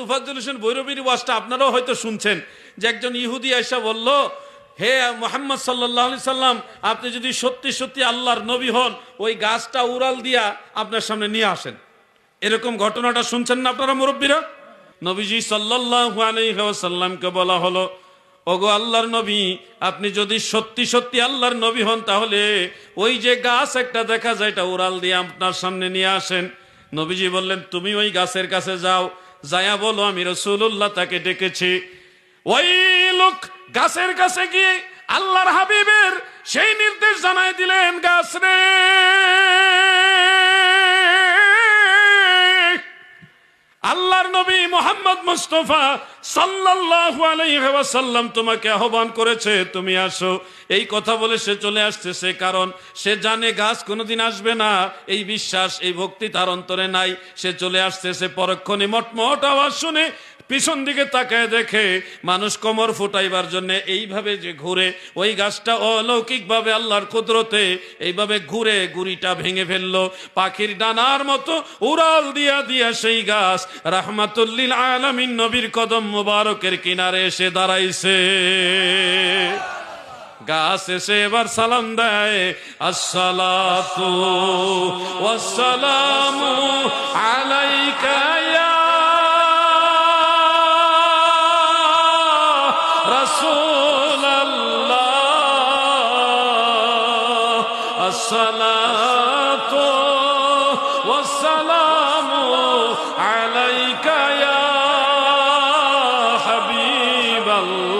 তোফাজ্জল হোসেন ভৈরবীর ওয়াজটা আপনারাও হয়তো শুনছেন, যে একজন ইহুদি আয়েশা বলল, হে মুহাম্মদ সাল্লাল্লাহু আলাইহি সাল্লাম, আপনি যদি সত্যি সত্যি আল্লাহর নবী হন, ওই গাছটা উড়াল দিয়া আপনার সামনে নিয়ে আসেন। এরকম ঘটনাটা শুনছেন না আপনারা মুরব্বীরা? নবীজি সাল্লাল্লাহু আলাইহি ওয়াসাল্লামকে বলা হলো, ওগো আল্লাহর নবী, আপনি যদি সত্যি সত্যি আল্লাহর নবী হন, তাহলে ওই যে গাছ একটা দেখা যায়, এটা উড়াল দিয়ে আপনার সামনে নিয়ে আসেন। নবীজি বললেন, তুমি ওই গাছের কাছে যাও, যায়া বলো আমি রাসূলুল্লাহ তাকে ডেকেছি। ওই লোক গাছের কাছে গিয়ে আল্লাহর হাবিবের সেই নির্দেশ জানায় দিলেন, গাছ রে, আল্লাহর নবী মুহাম্মদ মুস্তাফা সাল্লাল্লাহু আলাইহি ওয়াসাল্লাম তোমাকে আহ্বান করেছে, তুমি আসো। এই কথা বলে সে চলে আসতেছে, কারণ সে জানে গাছ কোনোদিন আসবে না, এই বিশ্বাস, এই ভক্তি তার অন্তরে নাই। সে চলে আসতেছে, পরক্ষণে মটমট আওয়াজ শুনে পিছন দিকে তাকায় দেখে মানুষ কোমর ফুটাইবার জন্য এইভাবে যে ঘুরে, ওই গাছটা অলৌকিকভাবে আল্লাহর কুদরতে এইভাবে ঘুরে গুড়িটা ভেঙে ফেললো। পাখির ডানার মতো উড়াল দিয়া দিয়া সেই গাছ রাহমাতুল লিল আলামিন নবীর কদম মুবারকের কিনারে এসে দাঁড়াইছে। গাছ এসে এবার সালাম দেয়, আসসালাতু ওয়াসসালামু আলাইকা ইয়া আসসালাতু ওয়াসসালামু আলাইকা ইয়া হাবিবাল্লাহ।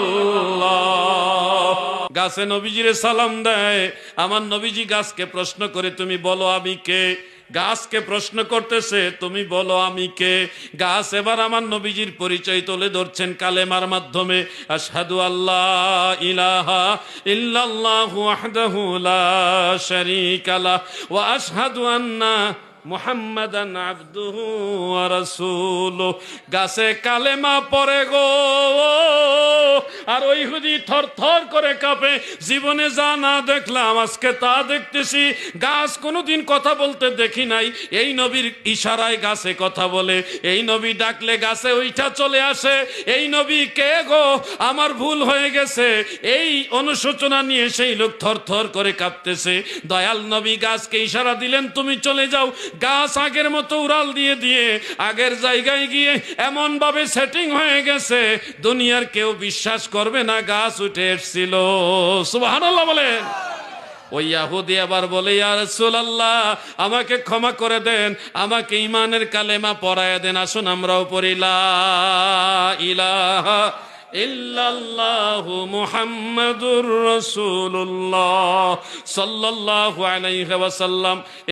গাছে নবীজিরে সালাম দেয়। আমার নবীজি গাছকে প্রশ্ন করে, তুমি বলো আমি কে? গাছকে প্রশ্ন করতেছে, তুমি বলো আমি কে? গাছ এবার আমার নবীজির পরিচয় তুলে ধরছেন কালেমার মাধ্যমে, আশহাদু আল্লাহ ইলাহা ইল্লাল্লাহু ওয়াহদাহু লা শারীকা লাহু ওয়া আশহাদু আন্না মুহাম্মাদান আবদুহু ওয়া রাসূলুহু। গাছে কালেমা পড়ে গো, আর ওই ইহুদি থর থর করে কাঁপে। জীবনে যা না দেখলাম আজকে তা দেখতেছি। গাছ কোনোদিন কথা বলতে দেখি নাই, এই নবীর ইশারায় গাছে কথা বলে। এই নবী ডাকলে গাছে ওইটা চলে আসে। এই নবী কে গো, আমার ভুল হয়ে গেছে, এই অনুশোচনা নিয়ে সেই লোক থর থর করে কাঁপতেছে। দয়াল নবী গাছকে ইশারা দিলেন, তুমি চলে যাও। গাছ আগের মতো উড়াল দিয়ে দিয়ে আগের জায়গায় গিয়ে এমন ভাবে সেটিং হয়ে গেছে, দুনিয়ার কেউ বিশ্বাস করবে না গাছ উঠে এসেছিল। সুবহানাল্লাহ বলেন। ওই ইহুদি আবার বলে, ইয়া রাসূলুল্লাহ, আমাকে ক্ষমা করে দেন, আমাকে ঈমানের কালেমা পড়ায়া দেন। আসুন আমরাও পড়ি, লা ইলাহা ইল্লাল্লাহু মুহাম্মাদুর রাসূলুল্লাহ সাল্লাল্লাহু আলাইহি ওয়াসাল্লাম।